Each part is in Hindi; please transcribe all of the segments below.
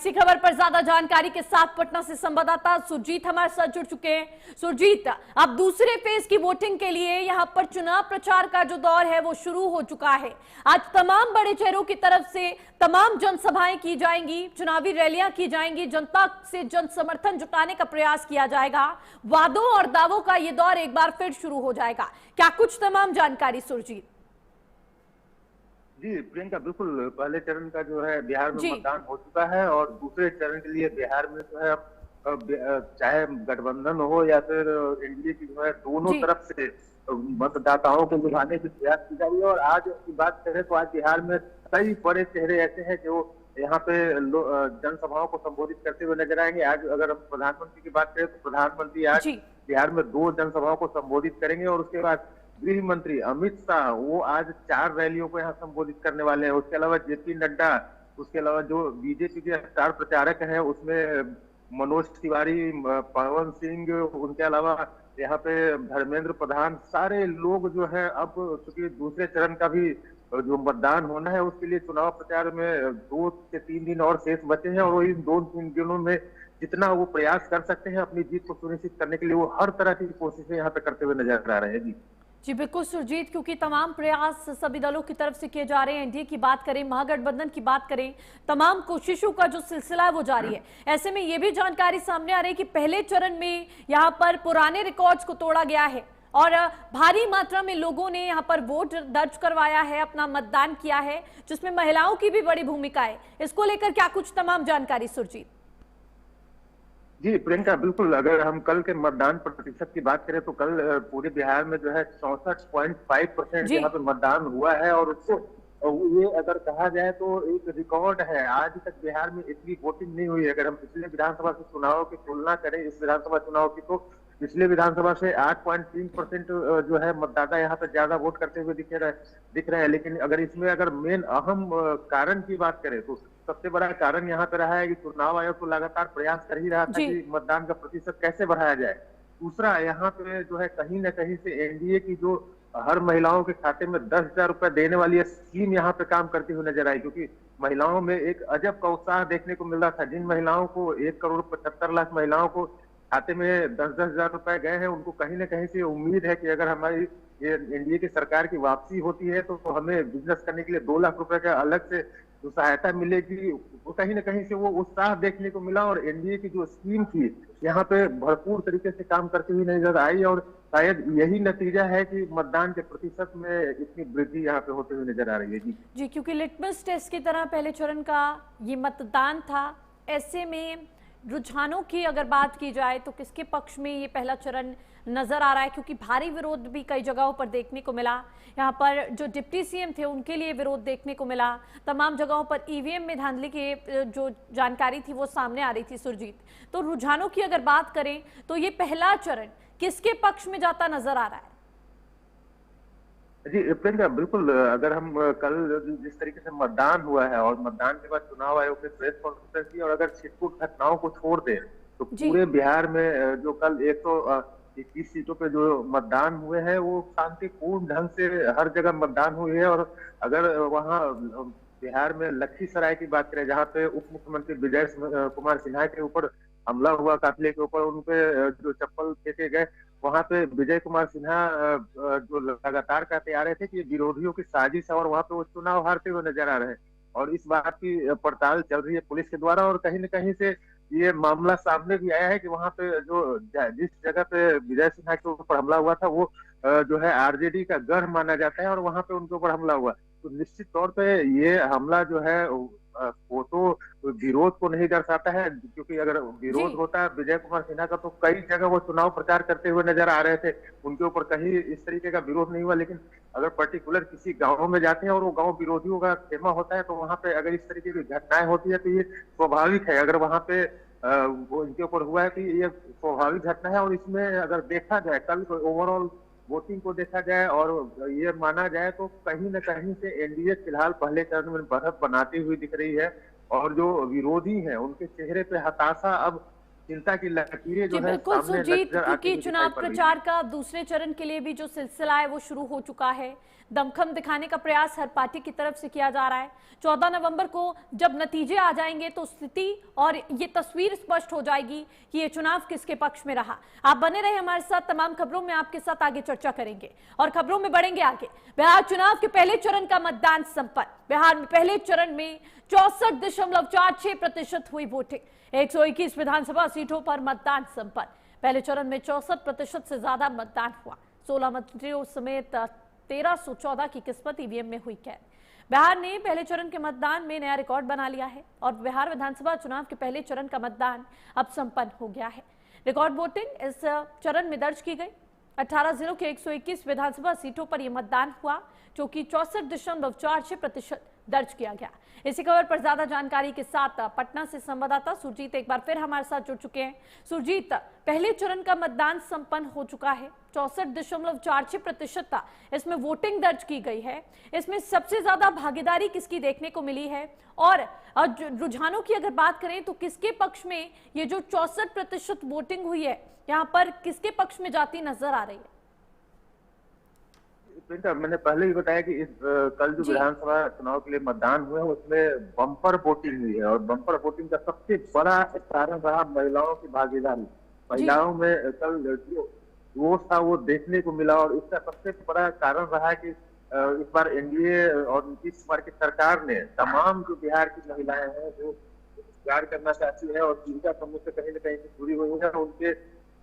इसी खबर पर ज्यादा जानकारी के साथ पटना से संवाददाता सुरजीत हमारे साथ जुड़ चुके हैं। सुरजीत, अब दूसरे फेज की वोटिंग के लिए यहां पर चुनाव प्रचार का जो दौर है वो शुरू हो चुका है। आज तमाम बड़े चेहरों की तरफ से तमाम जनसभाएं की जाएंगी, चुनावी रैलियां की जाएंगी, जनता से जन समर्थन जुटाने का प्रयास किया जाएगा। वादों और दावों का ये दौर एक बार फिर शुरू हो जाएगा। क्या कुछ तमाम जानकारी सुरजीत? जी प्रियंका, बिल्कुल पहले चरण का जो है बिहार में जी मतदान हो चुका है और दूसरे चरण के लिए बिहार में जो है चाहे गठबंधन हो या फिर एनडीए की जो है दोनों जी तरफ से मतदाताओं को लुभाने की प्रयास की जा रही है। और आज की बात करें तो आज बिहार में कई बड़े चेहरे ऐसे हैं जो यहाँ पे जनसभाओं को संबोधित करते हुए नजर आएंगे। आज अगर हम प्रधानमंत्री की बात करें तो प्रधानमंत्री आज जी बिहार में 2 जनसभाओं को संबोधित करेंगे और उसके बाद गृह मंत्री अमित शाह वो आज 4 रैलियों को यहाँ संबोधित करने वाले हैं। उसके अलावा जेपी नड्डा, उसके अलावा जो बीजेपी के स्टार प्रचारक हैं उसमें मनोज तिवारी, पवन सिंह, उनके अलावा यहाँ पे धर्मेंद्र प्रधान, सारे लोग जो है अब चूंकि दूसरे चरण का भी जो मतदान होना है उसके लिए चुनाव प्रचार में 2 से 3 दिन और शेष बचे हैं और वो इन 2-3 दिनों में जितना वो प्रयास कर सकते हैं अपनी जीत को सुनिश्चित करने के लिए वो हर तरह की कोशिशें यहाँ पे करते हुए नजर आ रहे हैं। जी जी बिल्कुल सुरजीत, क्योंकि तमाम प्रयास सभी दलों की तरफ से किए जा रहे हैं। एनडीए की बात करें, महागठबंधन की बात करें, तमाम कोशिशों का जो सिलसिला है वो जारी है। ऐसे में ये भी जानकारी सामने आ रही है कि पहले चरण में यहाँ पर पुराने रिकॉर्ड्स को तोड़ा गया है और भारी मात्रा में लोगों ने यहाँ पर वोट दर्ज करवाया है, अपना मतदान किया है, जिसमें महिलाओं की भी बड़ी भूमिका है। इसको लेकर क्या कुछ तमाम जानकारी सुरजीत? जी प्रियंका, बिल्कुल अगर हम कल के मतदान प्रतिशत की बात करें तो कल पूरे बिहार में जो है 64.5% यहाँ पे मतदान हुआ है और उसको ये अगर कहा जाए तो एक रिकॉर्ड है। आज तक बिहार में इतनी वोटिंग नहीं हुई है। अगर हम पिछले विधानसभा के चुनाव की तुलना करें इस विधानसभा चुनाव की तो पिछले विधानसभा से 8.3% जो है मतदाता यहाँ पे ज्यादा वोट करते हुए दिख रहे हैं। लेकिन अगर इसमें अगर मेन अहम कारण की बात करें तो सबसे बड़ा कारण यहाँ पे रहा है कि चुनाव आयोग तो लगातार प्रयास कर ही रहा था कि मतदान का प्रतिशत कैसे बढ़ाया जाए। दूसरा, यहाँ पे जो है कहीं न कहीं से एनडीए की जो हर महिलाओं के खाते में 10,000 रुपए देने वाली स्कीम यहाँ पे काम करती हुई नजर आई, क्योंकि महिलाओं में एक अजब का उत्साह देखने को मिल रहा था। जिन महिलाओं को 1,75,00,000 महिलाओं को खाते में 10-10 हजार रुपए गए हैं, उनको कहीं न कहीं से उम्मीद है कि अगर हमारी ये एनडीए की सरकार की वापसी होती है तो हमें बिजनेस करने के लिए 2 लाख रुपए का अलग से जो सहायता मिलेगी। वो कहीं न कहीं से वो उत्साह देखने को मिला और एनडीए की जो स्कीम थी यहाँ पे भरपूर तरीके से काम करती हुई नजर आई और शायद यही नतीजा है कि मतदान के प्रतिशत में इतनी वृद्धि यहाँ पे होते हुए नजर आ रही है। जी क्योंकि लिटमस टेस्ट की तरह पहले चरण का ये मतदान था। ऐसे में रुझानों की अगर बात की जाए तो किसके पक्ष में ये पहला चरण नजर आ रहा है? क्योंकि भारी विरोध भी कई जगहों पर देखने को मिला। यहाँ पर जो डिप्टी सीएम थे उनके लिए विरोध देखने को मिला। तमाम जगहों पर ईवीएम में धांधली की जो जानकारी थी वो सामने आ रही थी सुरजीत। तो रुझानों की अगर बात करें तो ये पहला चरण किसके पक्ष में जाता नजर आ रहा है? जी प्रियंका, बिल्कुल अगर हम कल जिस तरीके से मतदान हुआ है और मतदान के बाद चुनाव आयोग ने प्रेस कॉन्फ्रेंस की और अगर छिटपुट घटनाओं को छोड़ दे तो पूरे बिहार में जो कल 121 सीटों पे जो मतदान हुए हैं वो शांतिपूर्ण ढंग से हर जगह मतदान हुई है। और अगर वहाँ बिहार में लखीसराय की बात करें जहाँ पे उप मुख्यमंत्री विजय कुमार सिन्हा के ऊपर हमला हुआ, काफिले के ऊपर उनपे जो चप्पल फेंके गए, वहां पे विजय कुमार सिन्हा जो लगातार कहते आ रहे थे कि विरोधियों की साजिश है और वहां पे वो चुनाव हारते हुए नजर आ रहे हैं और इस बात की पड़ताल चल रही है पुलिस के द्वारा। और कहीं न कहीं से ये मामला सामने भी आया है कि वहां पे जो जिस जगह पे विजय सिन्हा के ऊपर हमला हुआ था वो जो है आरजेडी का गढ़ माना जाता है और वहां पे उनके ऊपर हमला हुआ। तो निश्चित तौर पे ये हमला जो है वो तो विरोध को नहीं दर्शाता है, क्योंकि अगर विरोध होता है विजय कुमार सिन्हा का तो कई जगह वो चुनाव प्रचार करते हुए नजर आ रहे थे, उनके ऊपर कहीं इस तरीके का विरोध नहीं हुआ। लेकिन अगर पर्टिकुलर किसी गांव में जाते हैं और वो गांव विरोधियों का खेमा होता है तो वहां पे अगर इस तरीके की घटनाएं होती है तो ये स्वाभाविक है। अगर वहां पे वो इनके ऊपर हुआ है कि ये स्वाभाविक घटना है और इसमें अगर देखा जाए कल ओवरऑल वोटिंग को देखा जाए और ये माना जाए तो कहीं न कहीं से एनडीए फिलहाल पहले चरण में बढ़त बनाती हुई दिख रही है और जो विरोधी हैं उनके चेहरे पे हताशा अब चिंता की लकीरें जी जो है बिल्कुल सामने सुरजीत, नजर आती क्योंकि हुई दिखाई चुनाव पड़ रही प्रचार का दूसरे चरण के लिए भी जो सिलसिला है वो शुरू हो चुका है। दमखम दिखाने का प्रयास हर पार्टी की तरफ से किया जा रहा है। 14 नवंबर को जब नतीजे आ जाएंगे तो स्थिति और ये तस्वीर स्पष्ट हो जाएगी कि ये चुनाव किसके पक्ष में रहा। आप बने रहे हमारे साथ, तमाम खबरों में आपके साथ आगे चर्चा करेंगे और खबरों में बढ़ेंगे आगे। बिहार चुनाव के पहले चरण का मतदान संपन्न। बिहार में पहले चरण में 64.46% हुई वोटिंग। 121 विधानसभा सीटों पर मतदान संपन्न। पहले चरण में 64% से ज्यादा मतदान हुआ। 16 मंत्रियों समेत 1314 की किस्मत ईवीएम में हुई कैद। बिहार ने पहले चरण के मतदान में नया रिकॉर्ड बना लिया है और बिहार विधानसभा चुनाव के पहले चरण का मतदान अब संपन्न हो गया है। रिकॉर्ड वोटिंग इस चरण में दर्ज की गई। 18 जिलों के 121 विधानसभा सीटों पर यह मतदान हुआ, जो कि 64.46% दर्ज किया गया। इसी खबर पर ज्यादा जानकारी के साथ पटना से संवाददाता सुरजीत एक बार फिर हमारे साथ जुड़ चुके हैं। सुरजीत, पहले चरण का मतदान संपन्न हो चुका है। 64.46% इसमें वोटिंग दर्ज की गई है। इसमें सबसे ज्यादा भागीदारी किसकी देखने को मिली है और रुझानों की अगर बात करें तो किसके पक्ष में ये जो 64% वोटिंग हुई है, यहाँ पर किसके पक्ष में जाती नजर आ रही है? प्रियंका, मैंने पहले ही बताया कि इस कल जो विधानसभा चुनाव के लिए मतदान हुए उसमें बम्पर वोटिंग हुई है और बम्पर वोटिंग का सबसे बड़ा कारण रहा महिलाओं की भागीदारी। महिलाओं में कल जो जोश था वो देखने को मिला और इसका सबसे बड़ा कारण रहा कि इस बार एनडीए और नीतीश कुमार की सरकार ने तमाम जो बिहार की महिलाएं हैं जो रोजगार करना चाहती है और जीविका समूह से कहीं न कहीं से जुड़ी हुई है, उनके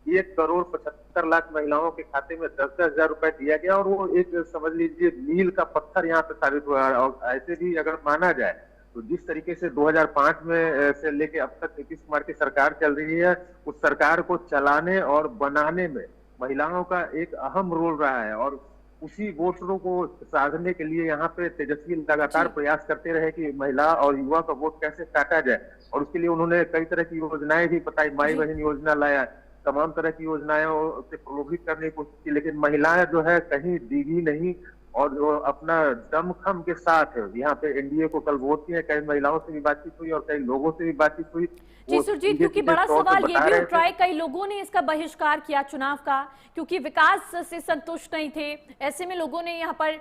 1,75,00,000 महिलाओं के खाते में 10,000 रुपए दिया गया और वो एक समझ लीजिए मील का पत्थर यहाँ पे साबित हुआ है। और ऐसे भी अगर माना जाए तो जिस तरीके से 2005 में से लेके अब तक नीतीश कुमार की सरकार चल रही है, उस सरकार को चलाने और बनाने में महिलाओं का एक अहम रोल रहा है और उसी वोटरों को साधने के लिए यहाँ पे तेजस्वी लगातार प्रयास करते रहे कि महिला और युवा का वोट कैसे काटा जाए और उसके लिए उन्होंने कई तरह की योजनाएं भी बताई। माई बहन योजना लाया, तमाम तरह की योजनाएं से प्रलोभित करने की कोशिश की, लेकिन महिलाएं जो है कहीं दीगी नहीं और जो अपना दमखम के साथ यहाँ पे एनडीए को कल वोट किए। कई महिलाओं से भी बातचीत हुई और कई लोगों से भी बातचीत हुई। जी सुरजीत, क्योंकि बड़ा सवाल ये भी उठ रहा है, कई लोगों ने इसका बहिष्कार किया चुनाव का क्योंकि विकास से संतुष्ट नहीं थे। ऐसे में लोगों ने यहाँ पर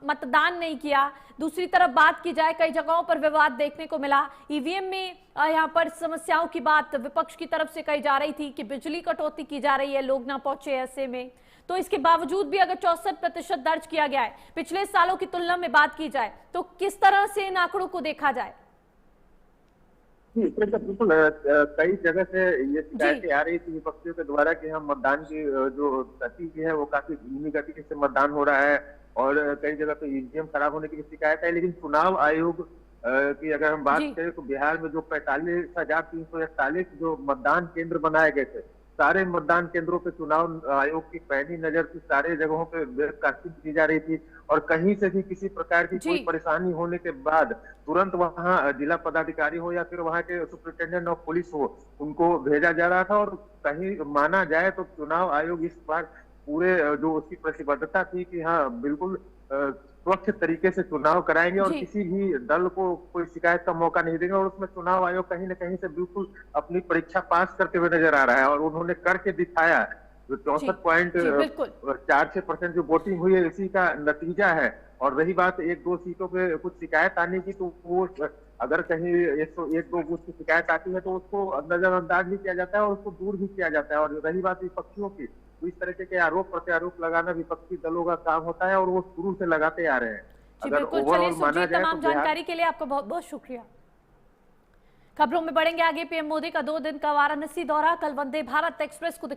मतदान नहीं किया। दूसरी तरफ बात की जाए, कई जगहों पर विवाद देखने को मिला। ईवीएम में यहाँ पर समस्याओं की बात विपक्ष की तरफ से कही जा रही थी कि बिजली कटौती की जा रही है, लोग ना पहुंचे। ऐसे में तो इसके बावजूद भी अगर 64% दर्ज किया गया है, पिछले सालों की तुलना में बात की जाए तो किस तरह से इन आंकड़ों को देखा जाए? बिल्कुल, कई जगह से ये शिकायतें आ रही थी विपक्षियों के द्वारा कि हम मतदान की जो गति है वो काफी धीमी गति से मतदान हो रहा है और कई जगह पे ईवीएम खराब होने की भी शिकायत है। लेकिन चुनाव आयोग की अगर हम बात करें तो बिहार में जो 45,341 जो मतदान केंद्र बनाए गए थे, सारे मतदान केंद्रों पे चुनाव आयोग की पैनी नजर थी। सारे जगहों पे वेबकास्टिंग की जा रही थी और कहीं से भी किसी प्रकार की कोई परेशानी होने के बाद तुरंत वहां जिला पदाधिकारी हो या फिर वहां के सुपरिटेंडेंट ऑफ पुलिस हो, उनको भेजा जा रहा था। और कहीं माना जाए तो चुनाव आयोग इस बार पूरे जो उसकी प्रतिबद्धता थी कि हाँ बिल्कुल स्वच्छ तरीके से चुनाव कराएंगे और किसी भी दल को कोई शिकायत का मौका नहीं देंगे। और उसमें चुनाव आयोग कहीं न कहीं से बिल्कुल अपनी परीक्षा पास करते हुए नजर आ रहा है और उन्होंने करके दिखाया। जो 64.46% जो वोटिंग हुई है इसी का नतीजा है। और रही बात 1-2 सीटों पे कुछ शिकायत आने की, तो वो अगर कहीं 1-2 बूथ की शिकायत आती है तो उसको नजरअंदाज भी किया जाता है और उसको दूर भी किया जाता है। और रही बात विपक्षियों की, तो इस तरह के आरोप प्रत्यारोप लगाना विपक्षी दलों का काम होता है और वो शुरू से लगाते आ रहे हैं। अगर ओवरऑल माना जाए तमाम जानकारी के लिए आपका बहुत बहुत शुक्रिया। खबरों में बढ़ेंगे आगे। पीएम मोदी का 2 दिन का वाराणसी दौरा, कल वंदे भारत एक्सप्रेस को दिखाया